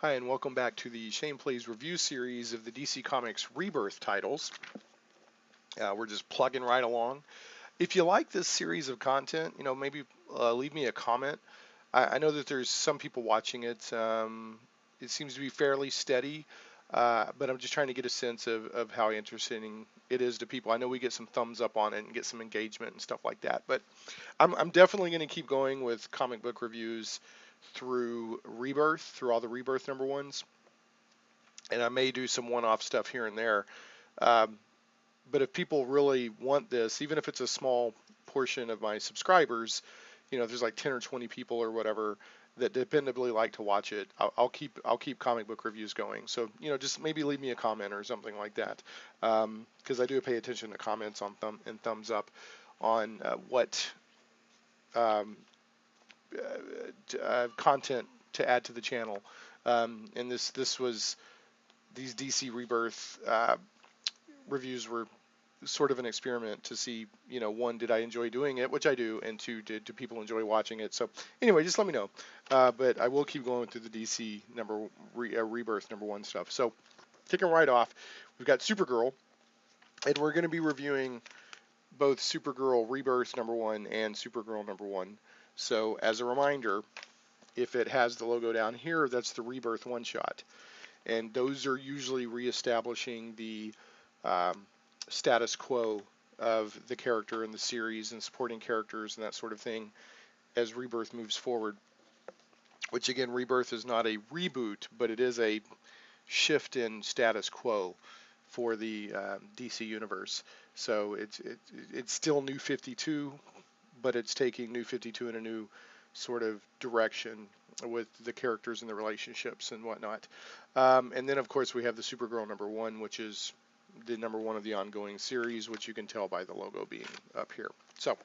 Hi, and welcome back to the Shane Plays review series of the DC Comics Rebirth titles. We're just plugging right along. If you like this series of content, maybe leave me a comment. I know that there's some people watching it. It seems to be fairly steady, but I'm just trying to get a sense of how interesting it is to people. I know we get some thumbs up on it and get some engagement and stuff like that, but I'm definitely going to keep going with comic book reviews through Rebirth, through all the Rebirth number ones. And I may do some one-off stuff here and there. Um, but if people really want this, even if it's a small portion of my subscribers, if there's like 10 or 20 people or whatever that dependably like to watch it, I'll keep comic book reviews going. So just maybe leave me a comment or something like that, because I do pay attention to comments on thumbs up on what um, content to add to the channel. And this was these DC Rebirth reviews were sort of an experiment to see, one, did I enjoy doing it, which I do, and two, do people enjoy watching it? So anyway, just let me know. But I will keep going through the DC Rebirth number one stuff. So kicking right off, we've got Supergirl, and we're going to be reviewing both Supergirl Rebirth number one and Supergirl number one. So as a reminder, if it has the logo down here, that's the Rebirth one shot. And those are usually reestablishing the status quo of the character in the series and supporting characters and that sort of thing as Rebirth moves forward. Which again, Rebirth is not a reboot, but it is a shift in status quo for the DC universe. So it's still New 52, but it's taking New 52 in a new sort of direction with the characters and the relationships and whatnot. And then, of course, we have the Supergirl number one, which is the number one of the ongoing series, which you can tell by the logo being up here. So,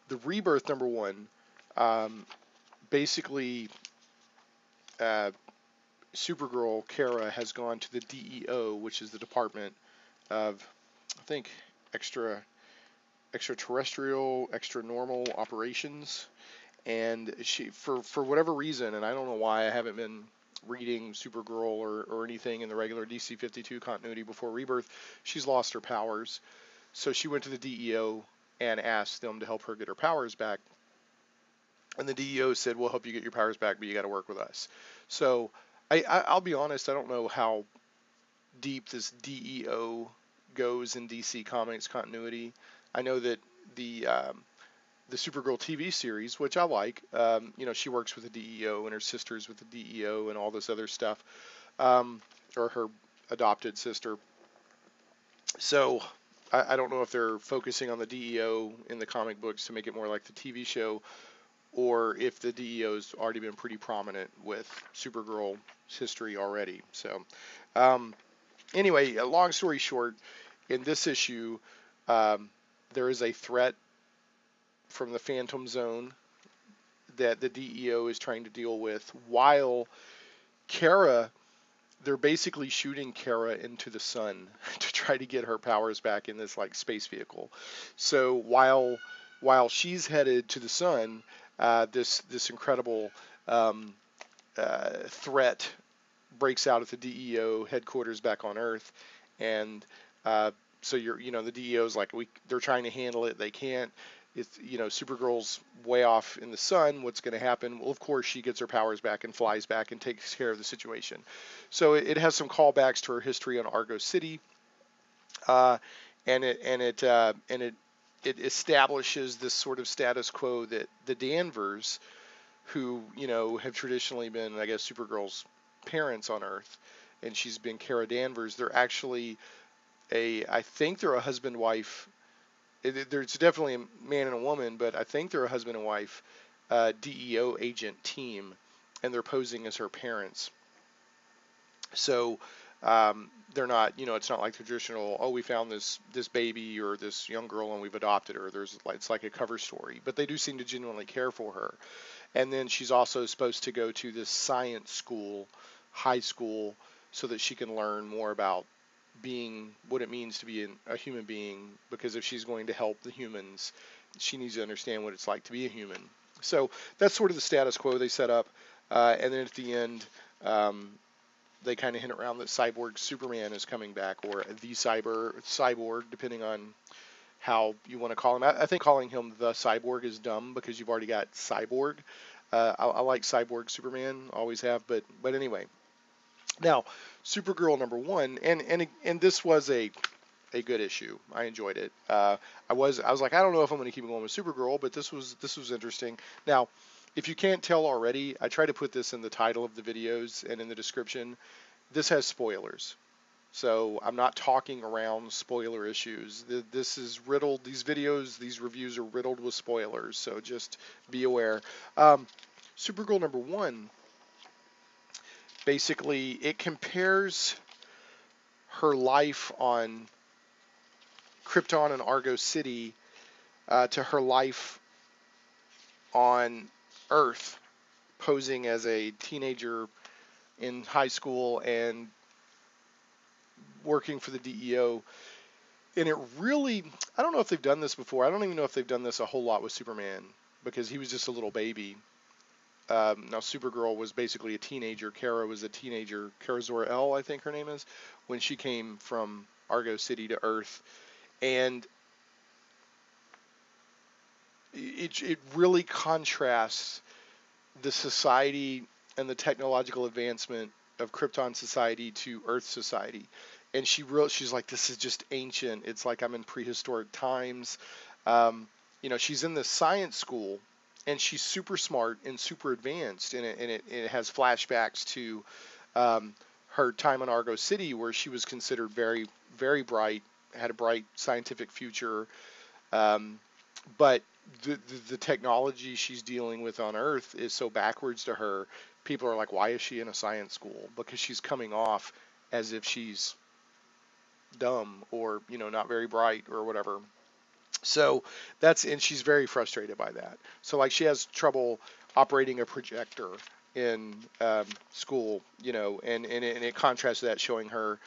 the Rebirth number one, basically, Supergirl, Kara, has gone to the DEO, which is the Department of, I think, extraterrestrial, extra normal operations. And she, for whatever reason, and I don't know why, I haven't been reading Supergirl or anything in the regular DC 52 continuity before Rebirth, she's lost her powers. So she went to the DEO and asked them to help her get her powers back. And the DEO said, we'll help you get your powers back, but you got to work with us. So I'll be honest, I don't know how deep this DEO goes in DC Comics continuity. I know that the Supergirl TV series, which I like, she works with the DEO and her sister's with the DEO and all this other stuff, or her adopted sister. So I don't know if they're focusing on the DEO in the comic books to make it more like the TV show, or if the DEO's already been pretty prominent with Supergirl's history already. So anyway, long story short, in this issue, there is a threat from the Phantom Zone that the DEO is trying to deal with, while Kara, they're basically shooting Kara into the sun to try to get her powers back in this like space vehicle. So while she's headed to the sun, this incredible threat breaks out at the DEO headquarters back on Earth, and so the DEO's like, they're trying to handle it, they can't. It's, Supergirl's way off in the sun. What's going to happen? Well, of course, she gets her powers back and flies back and takes care of the situation. So it has some callbacks to her history on Argo City, and it establishes this sort of status quo that the Danvers, who have traditionally been, I guess, Supergirl's parents on Earth, and she's been Kara Danvers. They're actually I think they're a husband-wife. There's definitely a man and a woman, but I think they're a husband and wife DEO agent team, and they're posing as her parents. So they're not, it's not like traditional, oh, we found this baby or this young girl and we've adopted her. It's like a cover story, but they do seem to genuinely care for her. And then she's also supposed to go to this science school, high school, so that she can learn more about being, what it means to be a human being, because if she's going to help the humans, she needs to understand what it's like to be a human. So that's sort of the status quo they set up. And then at the end, um, they kind of hint around that Cyborg Superman is coming back, or the Cyborg, depending on how you want to call him. I think calling him the Cyborg is dumb because you've already got Cyborg. I like Cyborg Superman, always have, but anyway. Now, Supergirl #1, and this was a good issue. I enjoyed it. I was like, I don't know if I'm going to keep going with Supergirl, but this was interesting. Now, if you can't tell already, I try to put this in the title of the videos and in the description. This has spoilers. So I'm not talking around spoiler issues. This is riddled. These videos, these reviews are riddled with spoilers. So just be aware. Supergirl #1, basically, it compares her life on Krypton and Argo City to her life on Earth, posing as a teenager in high school and working for the DEO. And it really, I don't know if they've done this before. I don't even know if they've done this a whole lot with Superman, because he was just a little baby. Now, Supergirl was basically a teenager. Kara was a teenager. Kara Zor-El, I think her name is, when she came from Argo City to Earth. And it really contrasts the society and the technological advancement of Krypton society to Earth society. And she's like, this is just ancient. It's like I'm in prehistoric times. She's in this science school, and she's super smart and super advanced. And it has flashbacks to her time in Argo City, where she was considered very, very bright, had a bright scientific future. But the technology she's dealing with on Earth is so backwards to her. People are like, why is she in a science school? Because she's coming off as if she's dumb or not very bright or whatever. So and she's very frustrated by that. So like, she has trouble operating a projector in school, and it contrasts to that, showing her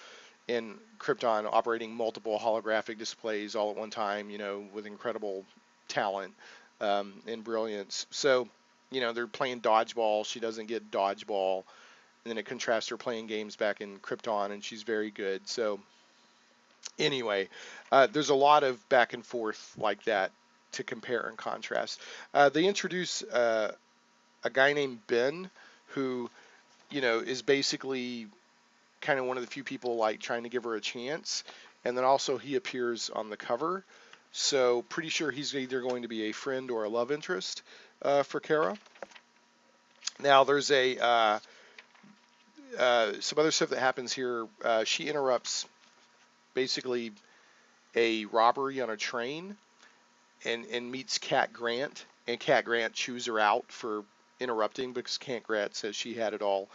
in Krypton operating multiple holographic displays all at one time, with incredible talent and brilliance. So, they're playing dodgeball. She doesn't get dodgeball. And then it contrasts her playing games back in Krypton, and she's very good. So, anyway, there's a lot of back and forth like that to compare and contrast. They introduce a guy named Ben, who, is basically kind of one of the few people like trying to give her a chance. And then also he appears on the cover. So pretty sure he's either going to be a friend or a love interest for Kara. Now there's some other stuff that happens here. She interrupts basically a robbery on a train and meets Cat Grant. And Cat Grant chews her out for interrupting, because Cat Grant says she had it all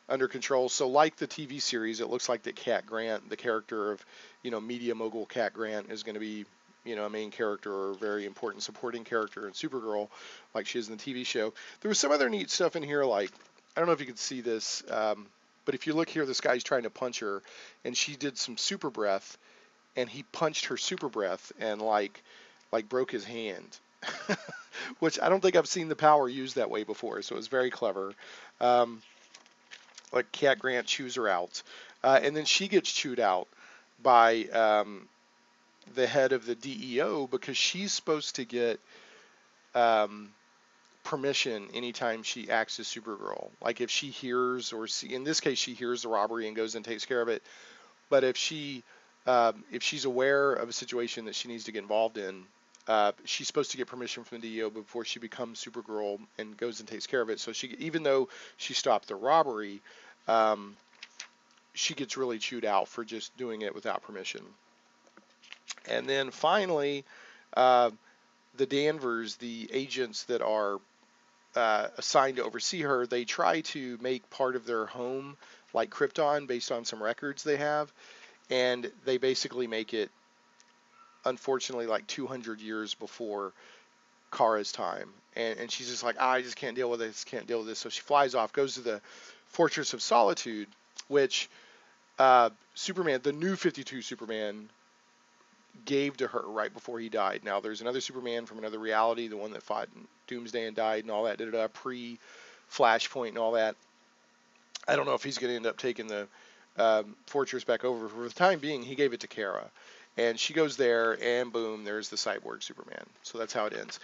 under control. So like the TV series, it looks like that Cat Grant, the character of, media mogul Cat Grant, is going to be, a main character or a very important supporting character in Supergirl, like she is in the TV show. There was some other neat stuff in here, like, I don't know if you can see this, but if you look here, this guy's trying to punch her, and she did some super breath, and he punched her super breath and like broke his hand. Which I don't think I've seen the power used that way before, so it was very clever. Like Cat Grant chews her out, and then she gets chewed out by the head of the DEO, because she's supposed to get permission anytime she acts as Supergirl. Like if she hears in this case, she hears the robbery and goes and takes care of it. But if she's aware of a situation that she needs to get involved in, she's supposed to get permission from the DEO before she becomes Supergirl and goes and takes care of it. So even though she stopped the robbery, she gets really chewed out for just doing it without permission. And then finally, the Danvers, the agents that are assigned to oversee her, they try to make part of their home like Krypton based on some records they have, and they basically make it, unfortunately, like 200 years before Kara's time. And she's just like, I just can't deal with this, can't deal with this. So she flies off, goes to the Fortress of Solitude, which Superman, the new 52 Superman, gave to her right before he died. Now there's another Superman from another reality, the one that fought Doomsday and died and all that, pre Flashpoint and all that. I don't know if he's going to end up taking the fortress back over. For the time being, he gave it to Kara. And she goes there, and boom, there's the Cyborg Superman. So that's how it ends.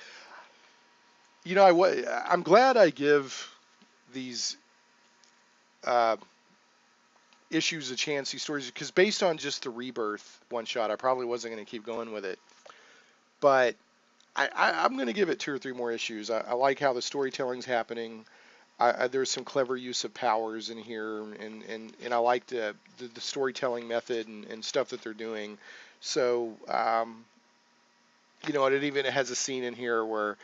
You know, I'm glad I give these uh, issues a chance, these stories, because based on just the Rebirth one shot, I probably wasn't going to keep going with it. But I'm going to give it 2 or 3 more issues. I like how the storytelling's happening. There's some clever use of powers in here, and I like the storytelling method and stuff that they're doing. So, you know, it even has a scene in here where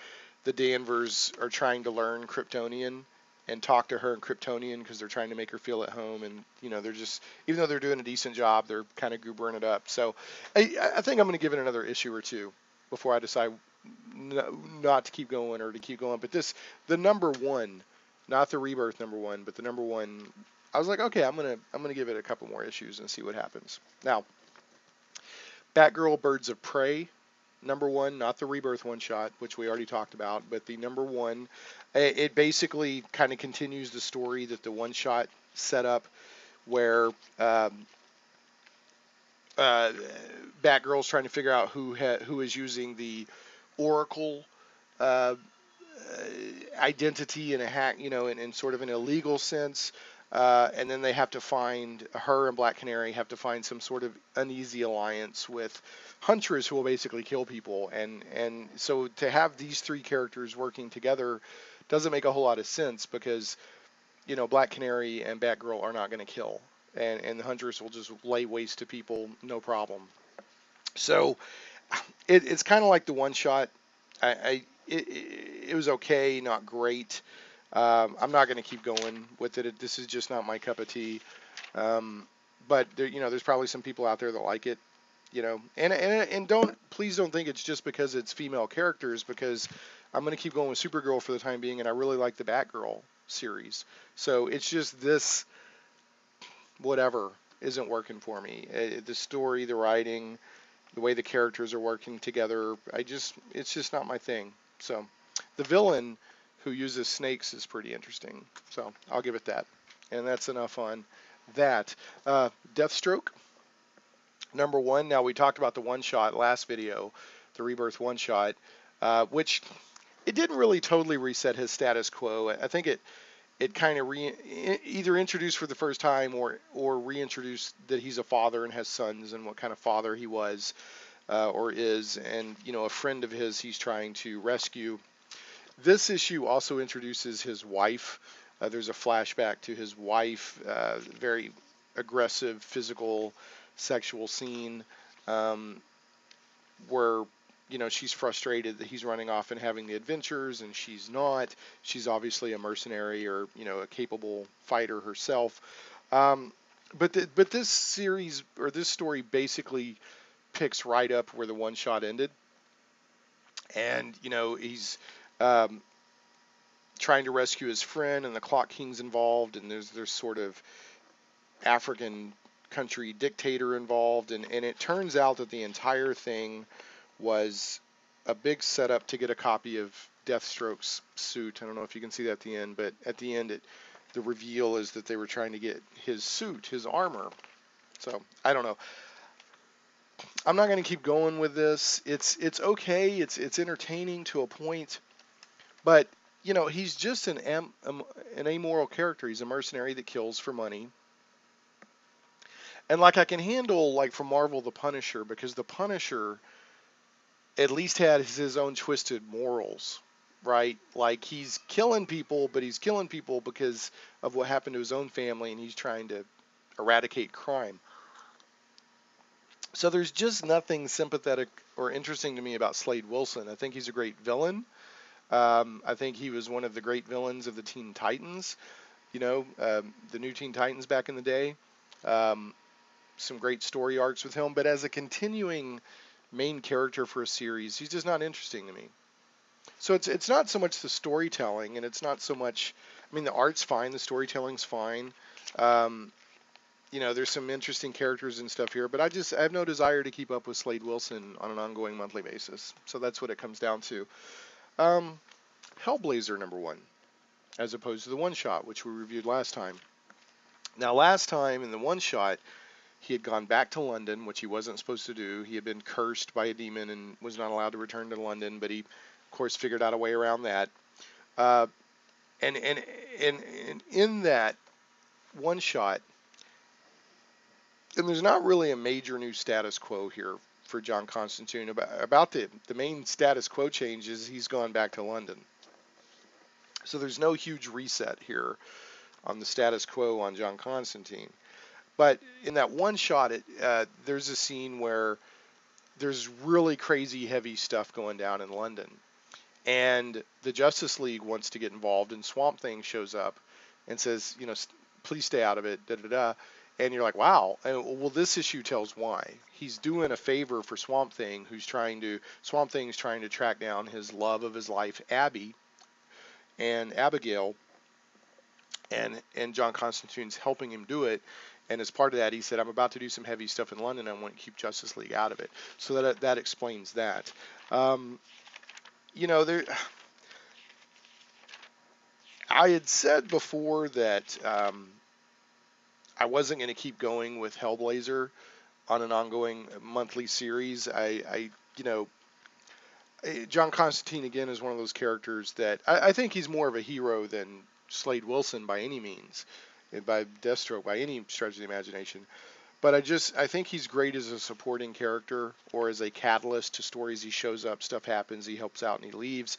the Danvers are trying to learn Kryptonian and talk to her in Kryptonian because they're trying to make her feel at home. And, you know, they're just, even though they're doing a decent job, they're kind of goobering it up. So I think I'm going to give it another issue or 2 before I decide not to keep going or to keep going. But the number 1, not the Rebirth number 1, but the number 1, I was like, okay, I'm gonna give it a couple more issues and see what happens. Now, Batgirl Birds of Prey, number 1, not the Rebirth one shot, which we already talked about, but the number 1. It basically kind of continues the story that the one shot set up, where Batgirl's trying to figure out who is using the Oracle uh, identity in a hack, you know, in sort of an illegal sense. And then they have to find, her and Black Canary have to find some sort of uneasy alliance with Huntress, who will basically kill people. And so to have these 3 characters working together doesn't make a whole lot of sense, because, you know, Black Canary and Batgirl are not going to kill. And the Huntress will just lay waste to people, no problem. So it's kind of like the one shot. It was okay, not great. I'm not going to keep going with it. This is just not my cup of tea. But there, you know, there's probably some people out there that like it. You know, and please don't think it's just because it's female characters, because I'm going to keep going with Supergirl for the time being, and I really like the Batgirl series. So it's just this whatever isn't working for me. The story, the writing, the way the characters are working together, it's just not my thing. So the villain who uses snakes is pretty interesting. So I'll give it that. And that's enough on that. Deathstroke, number 1. Now, we talked about the one shot last video, the Rebirth one shot, which it didn't really totally reset his status quo. I think it kind of either introduced for the first time or reintroduced that he's a father and has sons, and what kind of father he was or is, and, you know, a friend of his he's trying to rescue. This issue also introduces his wife. There's a flashback to his wife, very aggressive, physical, sexual scene, where, you know, she's frustrated that he's running off and having the adventures, and she's not. She's obviously a mercenary, or, you know, a capable fighter herself. But this series, or this story, basically picks right up where the one shot ended. And, you know, he's trying to rescue his friend, and the Clock King's involved, and there's sort of African country dictator involved, and it turns out that the entire thing was a big setup to get a copy of Deathstroke's suit. I don't know if you can see that at the end, but at the end, the reveal is that they were trying to get his suit, his armor. So I don't know. I'm not going to keep going with this. It's okay. It's entertaining to a point, but, you know, he's just an amoral character. He's a mercenary that kills for money. And, like, I can handle, like, from Marvel, the Punisher, because the Punisher at least had his own twisted morals, right? Like, he's killing people, but he's killing people because of what happened to his own family, and he's trying to eradicate crime. So there's just nothing sympathetic or interesting to me about Slade Wilson. I think he's a great villain. I think he was one of the great villains of the Teen Titans, you know, the new Teen Titans back in the day. Some great story arcs with him, but as a continuing main character for a series, he's just not interesting to me. So it's not so much the storytelling, and it's not so much, I mean, the art's fine, the storytelling's fine. You know, there's some interesting characters and stuff here, but I have no desire to keep up with Slade Wilson on an ongoing monthly basis. So that's what it comes down to. Hellblazer number 1. as opposed to the one-shot, which we reviewed last time. Now, last time in the one-shot, he had gone back to London, which he wasn't supposed to do. He had been cursed by a demon and was not allowed to return to London, but he, of course, figured out a way around that. Uh, and in that one shot, and there's not really a major new status quo here for John Constantine. About the main status quo change is he's gone back to London. So there's no huge reset here on the status quo on John Constantine. But in that one shot, there's a scene where there's really crazy heavy stuff going down in London. And the Justice League wants to get involved, and Swamp Thing shows up and says, you know, please stay out of it, da-da-da. And you're like, wow. And, well, this issue tells why. He's doing a favor for Swamp Thing, Swamp Thing's trying to track down his love of his life, Abby, and Abigail, and John Constantine's helping him do it. And as part of that, he said, I'm about to do some heavy stuff in London. I want to keep Justice League out of it. So that explains that. You know, I had said before that I wasn't going to keep going with Hellblazer on an ongoing monthly series. You know, John Constantine, again, is one of those characters that I think he's more of a hero than Slade Wilson by any means, and by Deathstroke by any stretch of the imagination. But I think he's great as a supporting character or as a catalyst to stories. He shows up, stuff happens, he helps out, and he leaves.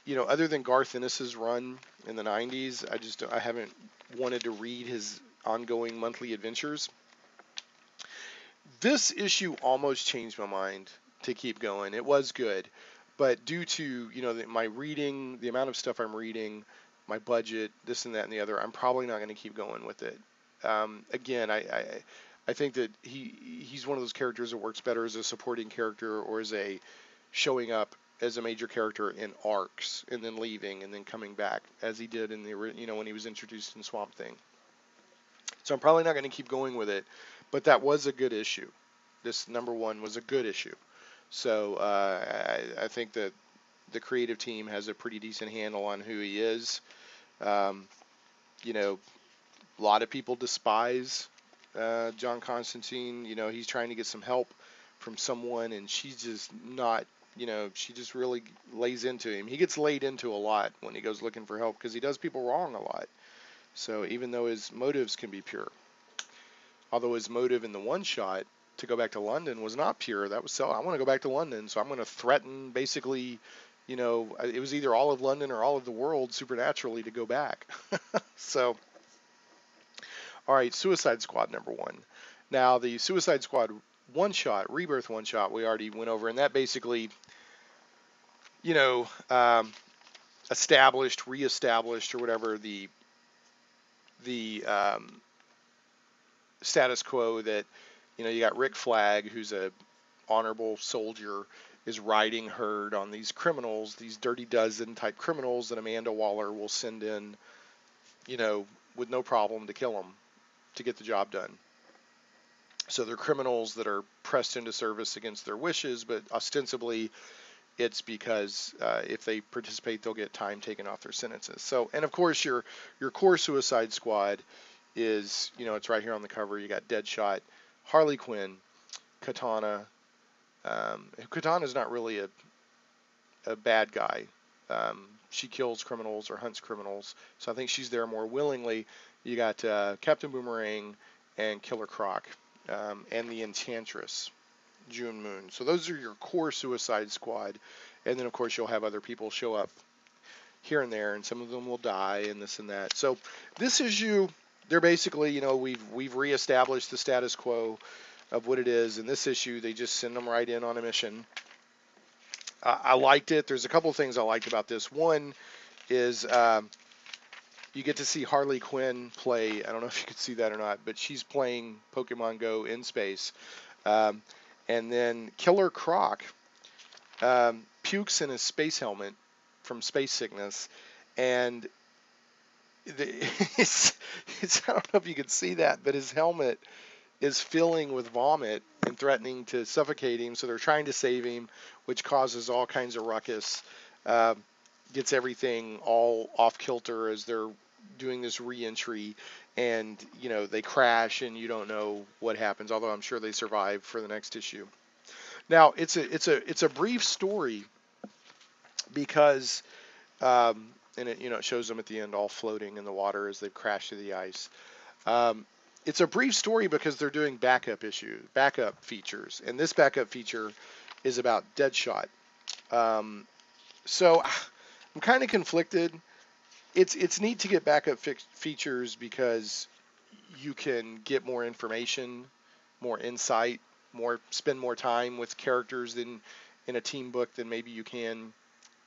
You know, other than Garth Ennis's run in the 90s, I haven't wanted to read his ongoing monthly adventures. This issue almost changed my mind to keep going. It was good, but due to, you know, my reading, the amount of stuff I'm reading, my budget, this and that and the other, I'm probably not going to keep going with it. Again, I think that he's one of those characters that works better as a supporting character or as a showing up as a major character in arcs and then leaving and then coming back, as he did in the, you know, when he was introduced in Swamp Thing. So I'm probably not going to keep going with it, but that was a good issue. This #1 was a good issue. So I think that the creative team has a pretty decent handle on who he is. You know, a lot of people despise John Constantine. You know, he's trying to get some help from someone, and she's just not, you know, she just really lays into him. He gets laid into a lot when he goes looking for help because he does people wrong a lot. So even though his motives can be pure, although his motive in the one shot to go back to London was not pure, that was so I want to go back to London, so I'm going to threaten basically, you know, it was either all of London or all of the world supernaturally to go back. So, all right, Suicide Squad #1. Now the Suicide Squad one shot, Rebirth one shot, we already went over, and that basically, you know, established, reestablished, or whatever the status quo that, you know, you got Rick Flag, who's a honorable soldier, is riding herd on these criminals, these Dirty Dozen type criminals that Amanda Waller will send in, you know, with no problem to kill them to get the job done. So they're criminals that are pressed into service against their wishes, but ostensibly it's because if they participate, they'll get time taken off their sentences. So, and of course, your core Suicide Squad is, you know, it's right here on the cover. You got Deadshot, Harley Quinn, Katana. Katana's not really a bad guy. She kills criminals or hunts criminals, so I think she's there more willingly. You got Captain Boomerang and Killer Croc, and the Enchantress, June Moon. So those are your core Suicide Squad, and then of course you'll have other people show up here and there, and some of them will die and this and that. So this issue, they're basically, you know, we've reestablished the status quo of what it is. In this issue, they just send them right in on a mission. I liked it. There's a couple of things I liked about this. One is you get to see Harley Quinn play. I don't know if you could see that or not, but she's playing Pokemon Go in space. And then Killer Croc pukes in his space helmet from space sickness, and it's I don't know if you could see that, but his helmet is filling with vomit and threatening to suffocate him. So they're trying to save him, which causes all kinds of ruckus. gets everything all off kilter as they're doing this re-entry, and they crash and you don't know what happens. Although I'm sure they survive for the next issue. Now it's a brief story because and it shows them at the end all floating in the water as they've crashed through the ice. Um, it's a brief story because they're doing backup features, and this backup feature is about Deadshot. Um, so I'm kind of conflicted. It's neat to get backup features because you can get more information, more insight, spend more time with characters than in a team book than maybe you can,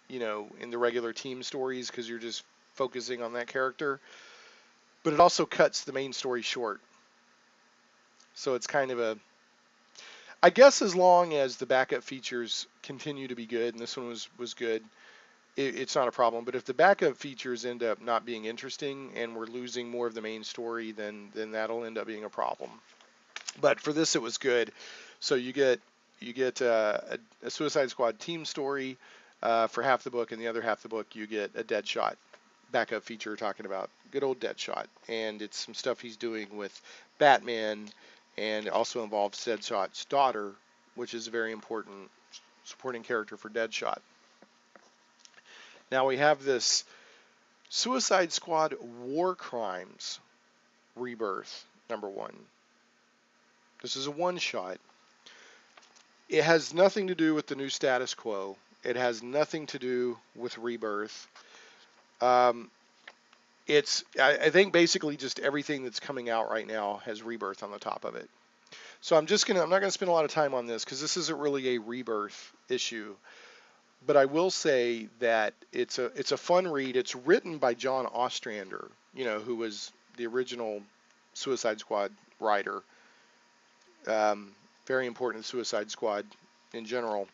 in the regular team stories because you're just focusing on that character. But it also cuts the main story short. So it's kind of I guess as long as the backup features continue to be good, and this one was good, it's not a problem. But if the backup features end up not being interesting and we're losing more of the main story, then that'll end up being a problem. But for this, it was good. So you get a Suicide Squad team story for half the book, and the other half of the book you get a Deadshot backup feature talking about good old Deadshot, and it's some stuff he's doing with Batman, and it also involves Deadshot's daughter, which is a very important supporting character for Deadshot. Now we have this Suicide Squad War Crimes Rebirth #1. This is a one-shot. It has nothing to do with the new status quo. It has nothing to do with Rebirth. I think basically just everything that's coming out right now has Rebirth on the top of it. So I'm not gonna spend a lot of time on this because this isn't really a Rebirth issue. But I will say that it's a fun read. It's written by John Ostrander, who was the original Suicide Squad writer. Very important Suicide Squad in general.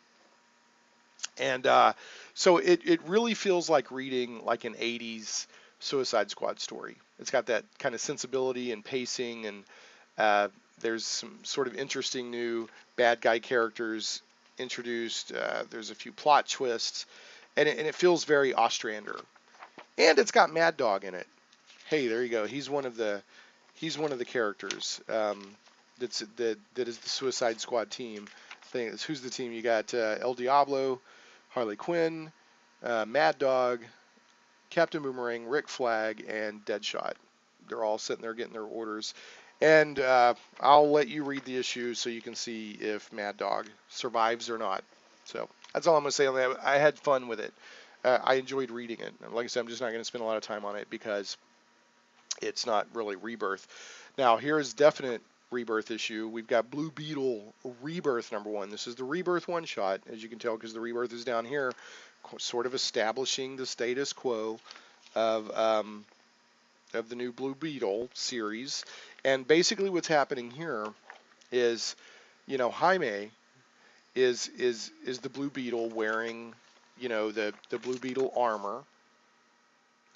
And so it really feels like reading like an 80s Suicide Squad story. It's got that kind of sensibility and pacing, and there's some sort of interesting new bad guy characters introduced. There's a few plot twists, and it feels very Ostrander. And it's got Mad Dog in it. Hey, there you go. He's one of the characters that is the Suicide Squad team. Who's the team? You got El Diablo, Harley Quinn, Mad Dog, Captain Boomerang, Rick Flag, and Deadshot. They're all sitting there getting their orders. And I'll let you read the issue so you can see if Mad Dog survives or not. So that's all I'm going to say on that. I had fun with it. I enjoyed reading it. Like I said, I'm just not going to spend a lot of time on it because it's not really Rebirth. Now, here's definite Rebirth issue. We've got Blue Beetle Rebirth #1. This is the Rebirth one-shot, as you can tell, because the Rebirth is down here, sort of establishing the status quo of the new Blue Beetle series. And basically what's happening here is, Jaime is the Blue Beetle wearing, the Blue Beetle armor,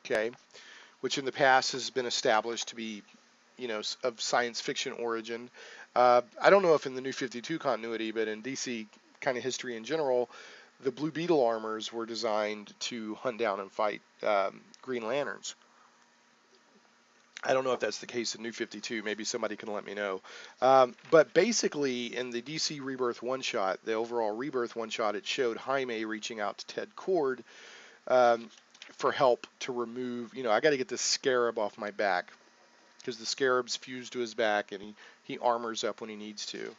okay, which in the past has been established to be, of science fiction origin. I don't know if in the New 52 continuity, but in DC kind of history in general, the Blue Beetle armors were designed to hunt down and fight Green Lanterns. I don't know if that's the case in New 52. Maybe somebody can let me know. But basically, in the DC Rebirth one-shot, the overall Rebirth one-shot, it showed Jaime reaching out to Ted Kord for help to remove, I got to get this scarab off my back because the scarab's fused to his back, and he armors up when he needs to.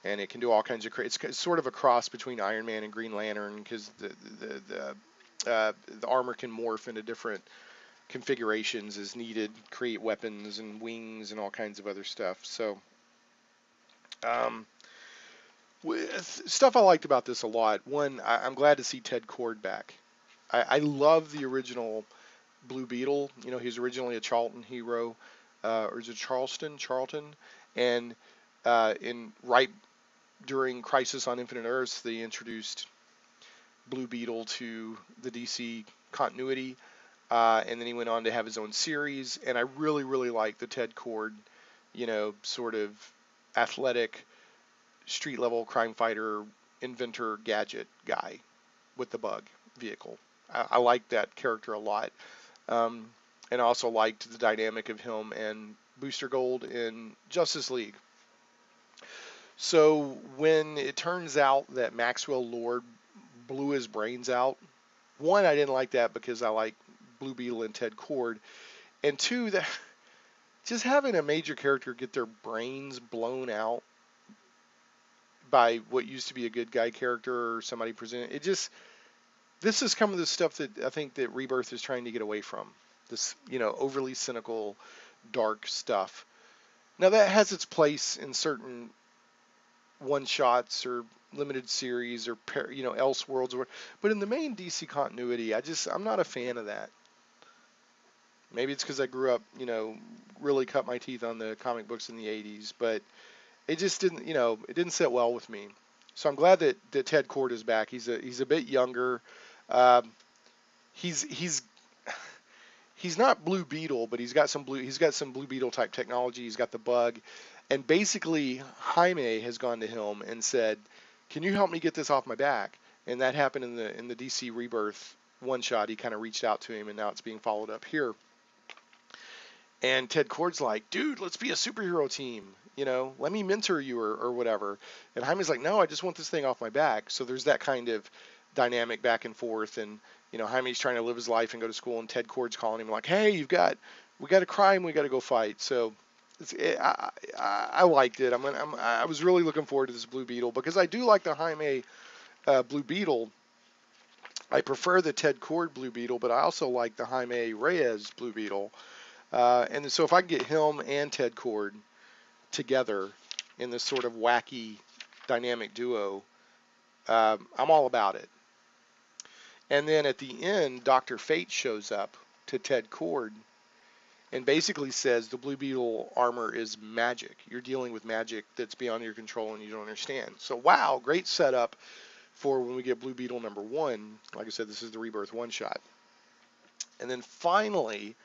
And it can do all kinds of crazy. It's sort of a cross between Iron Man and Green Lantern because the armor can morph into different configurations as needed, create weapons and wings and all kinds of other stuff. So, stuff I liked about this a lot. One, I'm glad to see Ted Kord back. I love the original Blue Beetle. He's originally a Charlton hero, or is it Charlton? And right during Crisis on Infinite Earths, they introduced Blue Beetle to the DC continuity. And then he went on to have his own series, and I really, really like the Ted Kord, sort of athletic, street-level crime fighter, inventor, gadget guy with the bug vehicle. I liked that character a lot. Um, and I also liked the dynamic of him and Booster Gold in Justice League. So when it turns out that Maxwell Lord blew his brains out, one, I didn't like that because I like Blue Beetle and Ted Kord, and two, that just having a major character get their brains blown out by what used to be a good guy character or somebody presented it, just this is some of the stuff that I think that Rebirth is trying to get away from. This, overly cynical, dark stuff. Now that has its place in certain one shots or limited series or Elseworlds, but in the main DC continuity, I'm not a fan of that. Maybe it's because I grew up, really cut my teeth on the comic books in the '80s, but it just didn't, it didn't sit well with me. So I'm glad that Ted Kord is back. He's a bit younger. Um, he's he's not Blue Beetle, but he's got some Blue Beetle type technology. He's got the bug, and basically Jaime has gone to him and said, "Can you help me get this off my back?" And that happened in the DC Rebirth one shot. He kind of reached out to him, and now it's being followed up here. And Ted Kord's like, "Dude, let's be a superhero team. Let me mentor you or whatever." And Jaime's like, "No, I just want this thing off my back." So there's that kind of dynamic back and forth, and Jaime's trying to live his life and go to school, and Ted Kord's calling him like, "Hey, we got a crime, we got to go fight." So I liked it. I was really looking forward to this Blue Beetle because I do like the Jaime Blue Beetle. I prefer the Ted Kord Blue Beetle, but I also like the Jaime Reyes Blue Beetle. And so if I can get him and Ted Kord together in this sort of wacky dynamic duo, I'm all about it. And then at the end, Dr. Fate shows up to Ted Kord and basically says the Blue Beetle armor is magic. You're dealing with magic that's beyond your control and you don't understand. So wow, great setup for when we get Blue Beetle #1. Like I said, this is the Rebirth one shot. And then finally,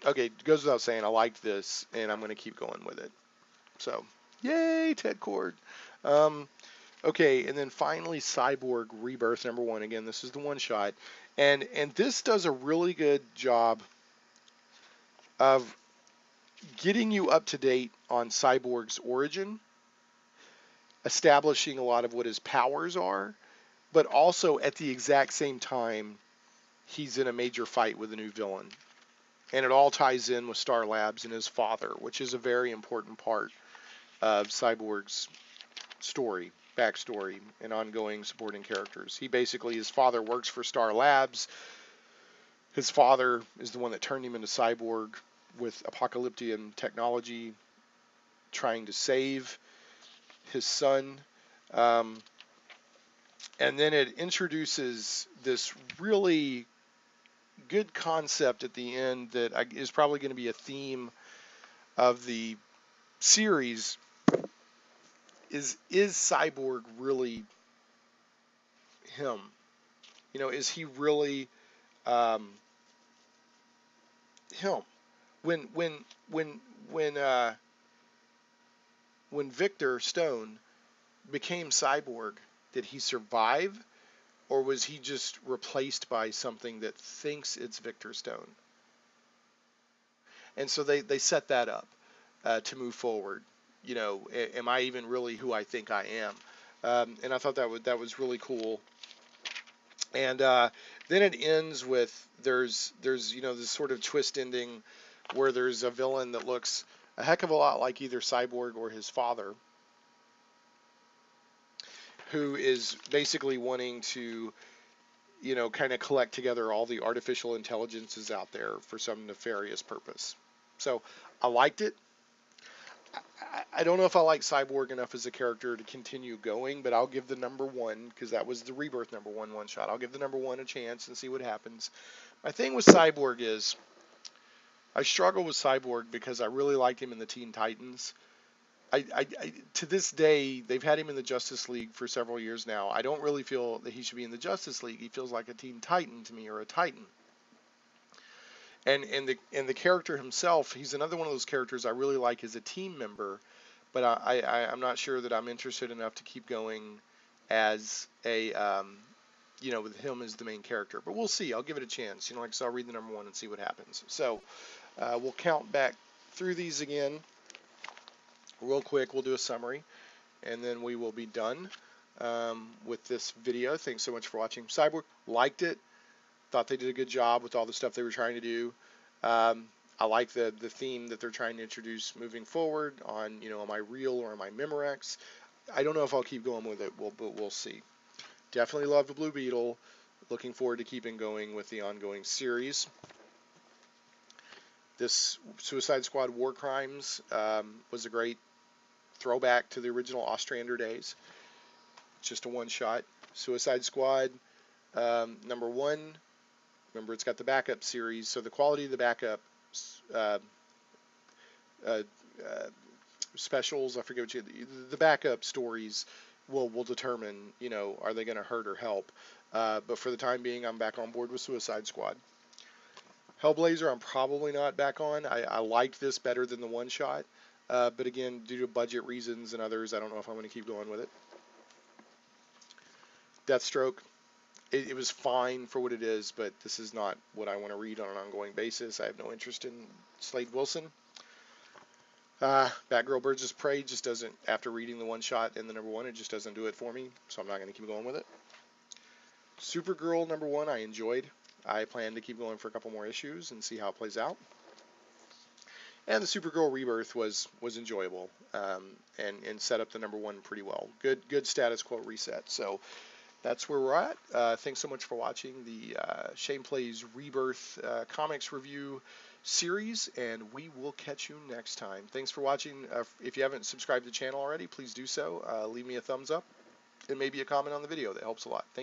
okay, it goes without saying, I liked this and I'm going to keep going with it. So, yay, Ted Kord. Um, okay, and then finally, Cyborg Rebirth #1. Again, this is the one shot, and this does a really good job of getting you up to date on Cyborg's origin, establishing a lot of what his powers are, but also at the exact same time, he's in a major fight with a new villain, and it all ties in with Star Labs and his father, which is a very important part of Cyborg's backstory, and ongoing supporting characters. His father works for Star Labs. His father is the one that turned him into Cyborg with apocalyptic technology, trying to save his son. Um, and then it introduces this really good concept at the end that is probably going to be a theme of the series. Is Cyborg really him? Is he really um, him? When when when when uh, when Victor Stone became Cyborg, did he survive, or was he just replaced by something that thinks it's Victor Stone? And so they set that up to move forward. Am I even really who I think I am? And I thought that was really cool. And then it ends with there's this sort of twist ending where there's a villain that looks a heck of a lot like either Cyborg or his father, who is basically wanting to kind of collect together all the artificial intelligences out there for some nefarious purpose. So I liked it. I don't know if I like Cyborg enough as a character to continue going, but I'll give the #1, because that was the Rebirth #1 one shot. I'll give the #1 a chance and see what happens. My thing with Cyborg is I struggle with Cyborg because I really liked him in the Teen Titans. To this day, they've had him in the Justice League for several years now. I don't really feel that he should be in the Justice League. He feels like a Teen Titan to me, or a Titan. And the character himself, he's another one of those characters I really like as a team member, but I'm not sure that I'm interested enough to keep going as you know, with him as the main character. But we'll see. I'll give it a chance. You know, like I said, I'll read the number 1 and see what happens. So we'll count back through these again real quick. We'll do a summary, and then we will be done with this video. Thanks so much for watching. Cyborg, liked it. Thought they did a good job with all the stuff they were trying to do. I like the theme that they're trying to introduce moving forward on, you know, am I real or am I Memorex? I don't know if I'll keep going with it, but we'll see. Definitely love the Blue Beetle. Looking forward to keeping going with the ongoing series. This Suicide Squad War Crimes was a great throwback to the original Ostrander days. Just a one-shot. Suicide Squad number 1. Remember, it's got the backup series, so the quality of the backup specials, I forget what the backup stories will determine, you know, are they going to hurt or help. But for the time being, I'm back on board with Suicide Squad. Hellblazer, I'm probably not back on. I liked this better than the one-shot. But again, due to budget reasons and others, I don't know if I'm going to keep going with it. Deathstroke, it was fine for what it is, but this is not what I want to read on an ongoing basis. I have no interest in Slade Wilson. Batgirl Birds of Prey just doesn't, after reading the one-shot and the number 1, it just doesn't do it for me, so I'm not going to keep going with it. Supergirl number 1, I enjoyed. I plan to keep going for a couple more issues and see how it plays out. And the Supergirl Rebirth was enjoyable, and set up the number 1 pretty well. Good status quo reset. So that's where we're at. Thanks so much for watching the Shane Plays Rebirth comics review series, and we will catch you next time. Thanks for watching. If you haven't subscribed to the channel already, please do so. Leave me a thumbs up and maybe a comment on the video. That helps a lot. Thank you.